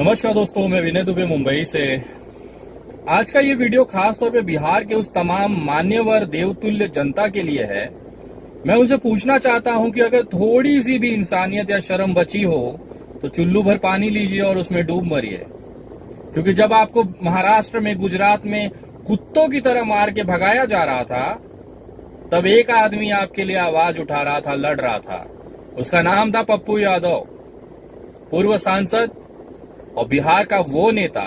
नमस्कार दोस्तों, मैं विनय दुबे मुंबई से। आज का ये वीडियो खास तौर पे बिहार के उस तमाम मान्यवर देवतुल्य जनता के लिए है। मैं उनसे पूछना चाहता हूं कि अगर थोड़ी सी भी इंसानियत या शर्म बची हो तो चुल्लू भर पानी लीजिए और उसमें डूब मरिए। क्योंकि जब आपको महाराष्ट्र में, गुजरात में कुत्तों की तरह मार के भगाया जा रहा था, तब एक आदमी आपके लिए आवाज उठा रहा था, लड़ रहा था। उसका नाम था पप्पू यादव, पूर्व सांसद और बिहार का वो नेता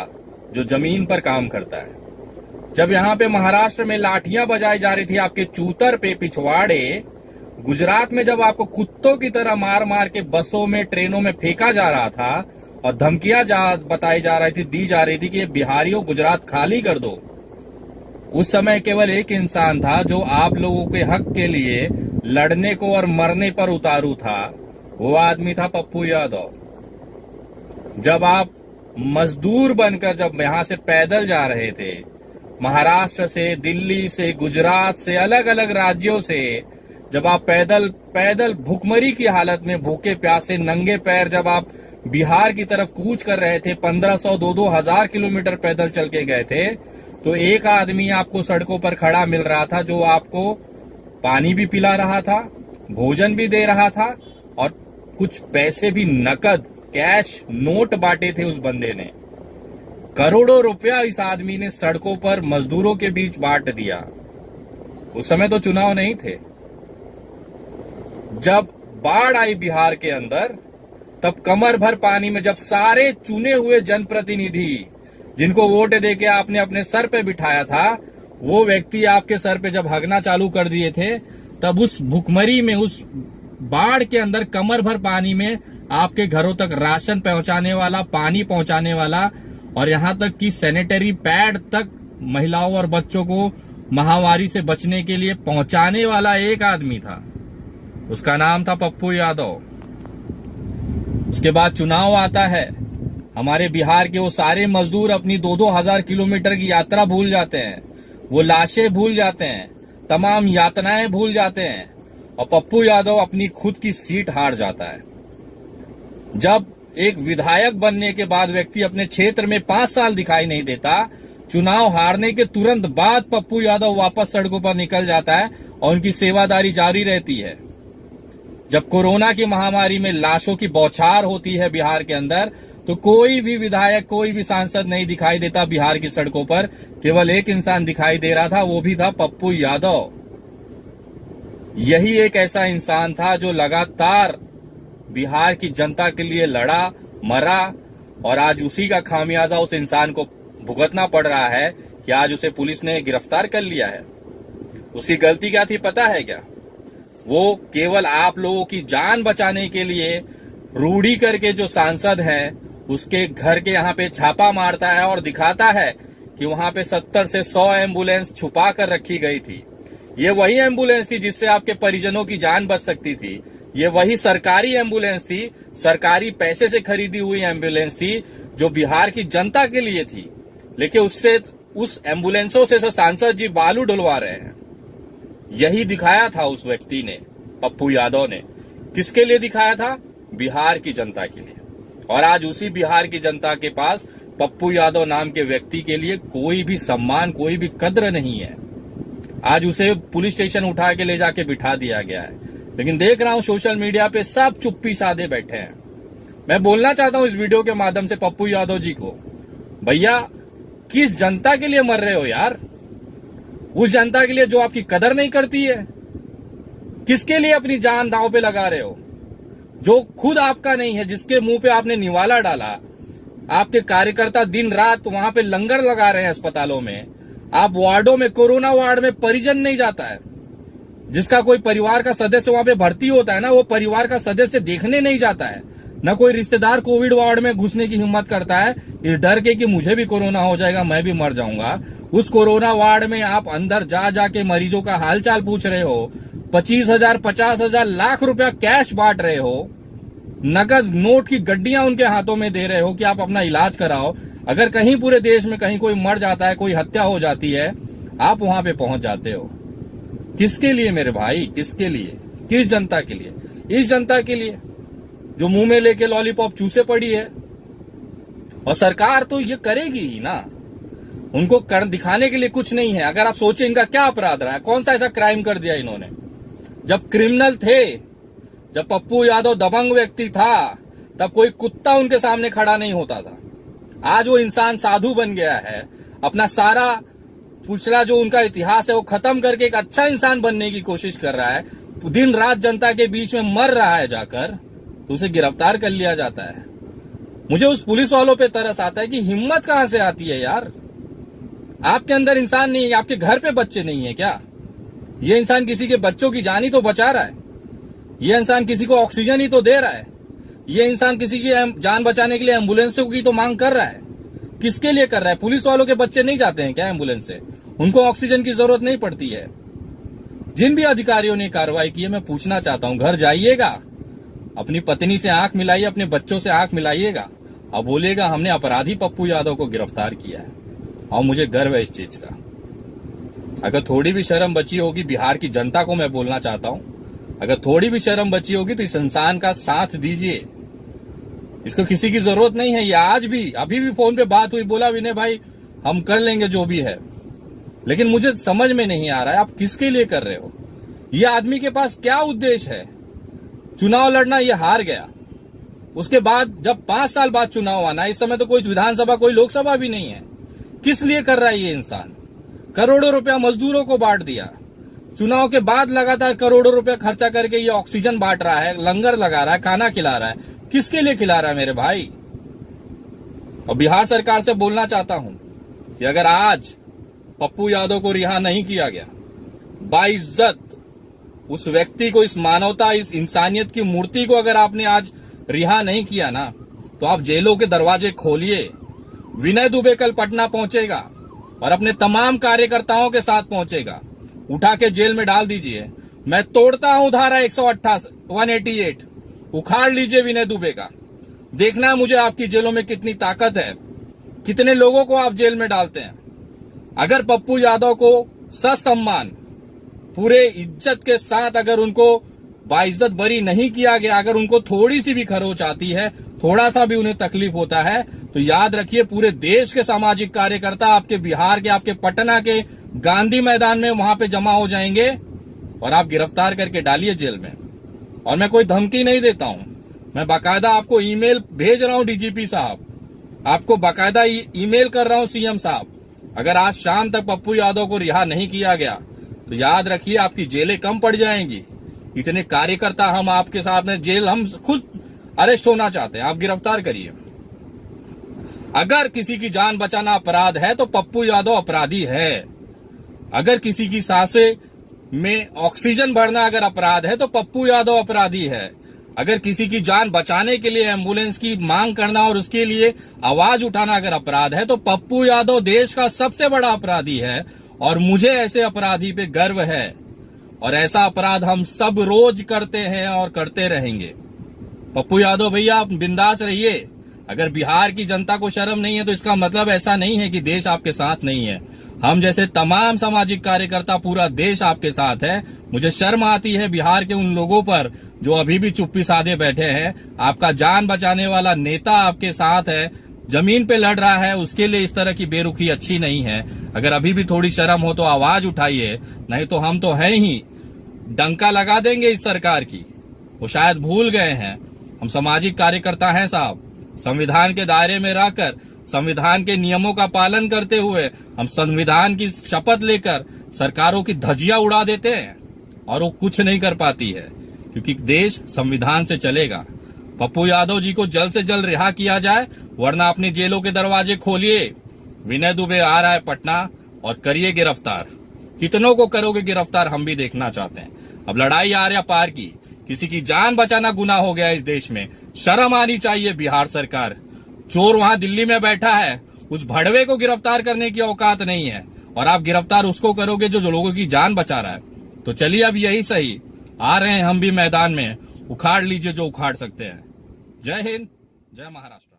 जो जमीन पर काम करता है। जब यहाँ पे महाराष्ट्र में लाठियां बजाई जा रही थी आपके चूतर पे पिछवाड़े, गुजरात में जब आपको कुत्तों की तरह मार मार के बसों में, ट्रेनों में फेंका जा रहा था और धमकियां बताई जा रही थी, दी जा रही थी कि ये बिहारियों गुजरात खाली कर दो, उस समय केवल एक इंसान था जो आप लोगों के हक के लिए लड़ने को और मरने पर उतारू था। वो आदमी था पप्पू यादव। जब आप मजदूर बनकर जब यहां से पैदल जा रहे थे, महाराष्ट्र से, दिल्ली से, गुजरात से, अलग अलग राज्यों से, जब आप पैदल भूखमरी की हालत में, भूखे प्यासे नंगे पैर जब आप बिहार की तरफ कूच कर रहे थे, 1500 2-2000 किलोमीटर पैदल चल के गए थे, तो एक आदमी आपको सड़कों पर खड़ा मिल रहा था जो आपको पानी भी पिला रहा था, भोजन भी दे रहा था और कुछ पैसे भी नकद कैश नोट बांटे थे। उस बंदे ने करोड़ों रुपया इस आदमी ने सड़कों पर मजदूरों के बीच बांट दिया। उस समय तो चुनाव नहीं थे। जब बाढ़ आई बिहार के अंदर, तब कमर भर पानी में जब सारे चुने हुए जनप्रतिनिधि जिनको वोट देके आपने अपने सर पे बिठाया था, वो व्यक्ति आपके सर पे जब हगना चालू कर दिए थे, तब उस भुखमरी में, उस बाढ़ के अंदर कमर भर पानी में आपके घरों तक राशन पहुंचाने वाला, पानी पहुंचाने वाला और यहां तक कि सैनिटरी पैड तक महिलाओं और बच्चों को महामारी से बचने के लिए पहुंचाने वाला एक आदमी था। उसका नाम था पप्पू यादव। उसके बाद चुनाव आता है। हमारे बिहार के वो सारे मजदूर अपनी 2-2 हजार किलोमीटर की यात्रा भूल जाते हैं, वो लाशें भूल जाते हैं, तमाम यातनाएं भूल जाते हैं और पप्पू यादव अपनी खुद की सीट हार जाता है। जब एक विधायक बनने के बाद व्यक्ति अपने क्षेत्र में 5 साल दिखाई नहीं देता, चुनाव हारने के तुरंत बाद पप्पू यादव वापस सड़कों पर निकल जाता है और उनकी सेवादारी जारी रहती है। जब कोरोना की महामारी में लाशों की बौछार होती है बिहार के अंदर, तो कोई भी विधायक, कोई भी सांसद नहीं दिखाई देता बिहार की सड़कों पर। केवल एक इंसान दिखाई दे रहा था, वो भी था पप्पू यादव। यही एक ऐसा इंसान था जो लगातार बिहार की जनता के लिए लड़ा, मरा और आज उसी का खामियाजा उस इंसान को भुगतना पड़ रहा है कि आज उसे पुलिस ने गिरफ्तार कर लिया है। उसकी गलती क्या थी पता है क्या? वो केवल आप लोगों की जान बचाने के लिए रूढ़ी करके जो सांसद है उसके घर के यहाँ पे छापा मारता है और दिखाता है कि वहां पे 70 से 100 एम्बुलेंस छुपा कर रखी गई थी। ये वही एम्बुलेंस थी जिससे आपके परिजनों की जान बच सकती थी। ये वही सरकारी एम्बुलेंस थी, सरकारी पैसे से खरीदी हुई एम्बुलेंस थी जो बिहार की जनता के लिए थी। लेकिन उस एम्बुलेंसों से सांसद जी बालू डुलवा रहे हैं। यही दिखाया था उस व्यक्ति ने, पप्पू यादव ने। किसके लिए दिखाया था? बिहार की जनता के लिए। और आज उसी बिहार की जनता के पास पप्पू यादव नाम के व्यक्ति के लिए कोई भी सम्मान, कोई भी कद्र नहीं है। आज उसे पुलिस स्टेशन उठा के ले जाके बिठा दिया गया है। लेकिन देख रहा हूं सोशल मीडिया पे सब चुप्पी साधे बैठे हैं। मैं बोलना चाहता हूं इस वीडियो के माध्यम से पप्पू यादव जी को, भैया किस जनता के लिए मर रहे हो यार? उस जनता के लिए जो आपकी कदर नहीं करती है? किसके लिए अपनी जान दांव पे लगा रहे हो? जो खुद आपका नहीं है, जिसके मुंह पे आपने निवाला डाला। आपके कार्यकर्ता दिन रात वहां पे लंगर लगा रहे हैं अस्पतालों में। आप वार्डों में, कोरोना वार्ड में परिजन नहीं जाता है। जिसका कोई परिवार का सदस्य वहां पे भर्ती होता है ना, वो परिवार का सदस्य देखने नहीं जाता है। न कोई रिश्तेदार कोविड वार्ड में घुसने की हिम्मत करता है इस डर के कि मुझे भी कोरोना हो जाएगा, मैं भी मर जाऊंगा। उस कोरोना वार्ड में आप अंदर जा जाके मरीजों का हालचाल पूछ रहे हो, 25,000, 50,000, लाख रुपया कैश बांट रहे हो, नकद नोट की गड्डियां उनके हाथों में दे रहे हो कि आप अपना इलाज कराओ। अगर कहीं पूरे देश में कहीं कोई मर जाता है, कोई हत्या हो जाती है, आप वहां पे पहुंच जाते हो। किसके लिए मेरे भाई? किसके लिए? किस जनता के लिए? इस जनता के लिए जो मुंह में लेके लॉलीपॉप चूसे पड़ी है। और सरकार तो ये करेगी ही ना, उनको दिखाने के लिए कुछ नहीं है। अगर आप सोचें इनका क्या अपराध रहा है, कौन सा ऐसा क्राइम कर दिया इन्होंने। जब क्रिमिनल थे, जब पप्पू यादव दबंग व्यक्ति था, तब कोई कुत्ता उनके सामने खड़ा नहीं होता था। आज वो इंसान साधु बन गया है, अपना सारा पिछला जो उनका इतिहास है वो खत्म करके एक अच्छा इंसान बनने की कोशिश कर रहा है, दिन रात जनता के बीच में मर रहा है जाकर, तो उसे गिरफ्तार कर लिया जाता है। मुझे उस पुलिस वालों पे तरस आता है कि हिम्मत कहां से आती है यार। आपके अंदर इंसान नहीं है, आपके घर पे बच्चे नहीं है क्या? ये इंसान किसी के बच्चों की जान ही तो बचा रहा है, ये इंसान किसी को ऑक्सीजन ही तो दे रहा है, ये इंसान किसी की जान बचाने के लिए एम्बुलेंसों की तो मांग कर रहा है। किसके लिए कर रहा है? पुलिस वालों के बच्चे नहीं जाते हैं क्या एम्बुलेंस से? उनको ऑक्सीजन की जरूरत नहीं पड़ती है। जिन भी अधिकारियों ने कार्रवाई की है, मैं पूछना चाहता हूं, घर जाइएगा, अपनी पत्नी से आंख मिलाइए, अपने बच्चों से आंख मिलाइएगा और बोलिएगा हमने अपराधी पप्पू यादव को गिरफ्तार किया है, और मुझे गर्व है इस चीज का। अगर थोड़ी भी शर्म बची होगी, बिहार की जनता को मैं बोलना चाहता हूं, अगर थोड़ी भी शर्म बची होगी तो इस इंसान का साथ दीजिए। इसको किसी की जरूरत नहीं है। ये आज भी, अभी भी फोन पे बात हुई, बोला विनय भाई हम कर लेंगे जो भी है, लेकिन मुझे समझ में नहीं आ रहा है आप किसके लिए कर रहे हो। ये आदमी के पास क्या उद्देश्य है? चुनाव लड़ना, ये हार गया, उसके बाद जब 5 साल बाद चुनाव आना, इस समय तो कोई विधानसभा कोई लोकसभा भी नहीं है। किस लिए कर रहा है ये इंसान? करोड़ों रुपया मजदूरों को बांट दिया, चुनाव के बाद लगातार करोड़ों रुपया खर्चा करके ये ऑक्सीजन बांट रहा है, लंगर लगा रहा है, खाना खिला रहा है। किसके लिए खिला रहा है मेरे भाई? और बिहार सरकार से बोलना चाहता हूं कि अगर आज पप्पू यादव को रिहा नहीं किया गया, बाइज्जत उस व्यक्ति को, इस मानवता, इस इंसानियत की मूर्ति को अगर आपने आज रिहा नहीं किया ना, तो आप जेलों के दरवाजे खोलिए। विनय दुबे कल पटना पहुंचेगा और अपने तमाम कार्यकर्ताओं के साथ पहुंचेगा, उठा के जेल में डाल दीजिए। मैं तोड़ता हूं धारा 188, उखाड़ लीजिए विनय दुबे का। देखना है मुझे आपकी जेलों में कितनी ताकत है, कितने लोगों को आप जेल में डालते हैं। अगर पप्पू यादव को ससम्मान, पूरे इज्जत के साथ अगर उनको बाइज्जत बरी नहीं किया गया, अगर उनको थोड़ी सी भी खरोच आती है, थोड़ा सा भी उन्हें तकलीफ होता है, तो याद रखिए पूरे देश के सामाजिक कार्यकर्ता आपके बिहार के, आपके पटना के गांधी मैदान में वहां पे जमा हो जाएंगे और आप गिरफ्तार करके डालिए जेल में। और मैं कोई धमकी नहीं देता हूं, मैं बाकायदा आपको ईमेल भेज रहा हूं डीजीपी साहब, आपको बाकायदा ईमेल कर रहा हूं सीएम साहब। अगर आज शाम तक पप्पू यादव को रिहा नहीं किया गया तो याद रखिए आपकी जेलें कम पड़ जाएंगी। इतने कार्यकर्ता हम आपके साथ में, जेल हम खुद अरेस्ट होना चाहते हैं, आप गिरफ्तार करिए। अगर किसी की जान बचाना अपराध है तो पप्पू यादव अपराधी है। अगर किसी की सांसें में ऑक्सीजन भरना अगर अपराध है तो पप्पू यादव अपराधी है। अगर किसी की जान बचाने के लिए एम्बुलेंस की मांग करना और उसके लिए आवाज उठाना अगर अपराध है तो पप्पू यादव देश का सबसे बड़ा अपराधी है। और मुझे ऐसे अपराधी पे गर्व है, और ऐसा अपराध हम सब रोज करते हैं और करते रहेंगे। पप्पू यादव भैया आप बिंदास रहिए। अगर बिहार की जनता को शर्म नहीं है तो इसका मतलब ऐसा नहीं है कि देश आपके साथ नहीं है। हम जैसे तमाम सामाजिक कार्यकर्ता, पूरा देश आपके साथ है। मुझे शर्म आती है बिहार के उन लोगों पर जो अभी भी चुप्पी साधे बैठे हैं। आपका जान बचाने वाला नेता आपके साथ है, जमीन पे लड़ रहा है, उसके लिए इस तरह की बेरुखी अच्छी नहीं है। अगर अभी भी थोड़ी शर्म हो तो आवाज उठाइए, नहीं तो हम तो हैं ही, डंका लगा देंगे इस सरकार की। वो शायद भूल गए हैं हम सामाजिक कार्यकर्ता हैं साहब। संविधान के दायरे में रहकर, संविधान के नियमों का पालन करते हुए हम संविधान की शपथ लेकर सरकारों की धज्जियां उड़ा देते हैं और वो कुछ नहीं कर पाती है, क्योंकि देश संविधान से चलेगा। पप्पू यादव जी को जल्द से जल्द रिहा किया जाए, वरना अपने जेलों के दरवाजे खोलिए। विनय दुबे आ रहा है पटना, और करिए गिरफ्तार। कितनों को करोगे गिरफ्तार, हम भी देखना चाहते हैं। अब लड़ाई आर्या पार की, किसी की जान बचाना गुनाह हो गया इस देश में। शर्म आनी चाहिए बिहार सरकार। चोर वहां दिल्ली में बैठा है, उस भड़वे को गिरफ्तार करने की औकात नहीं है, और आप गिरफ्तार उसको करोगे जो लोगों की जान बचा रहा है। तो चलिए अब यही सही, आ रहे हैं हम भी मैदान में, उखाड़ लीजिए जो उखाड़ सकते हैं। जय हिंद, जय महाराष्ट्र।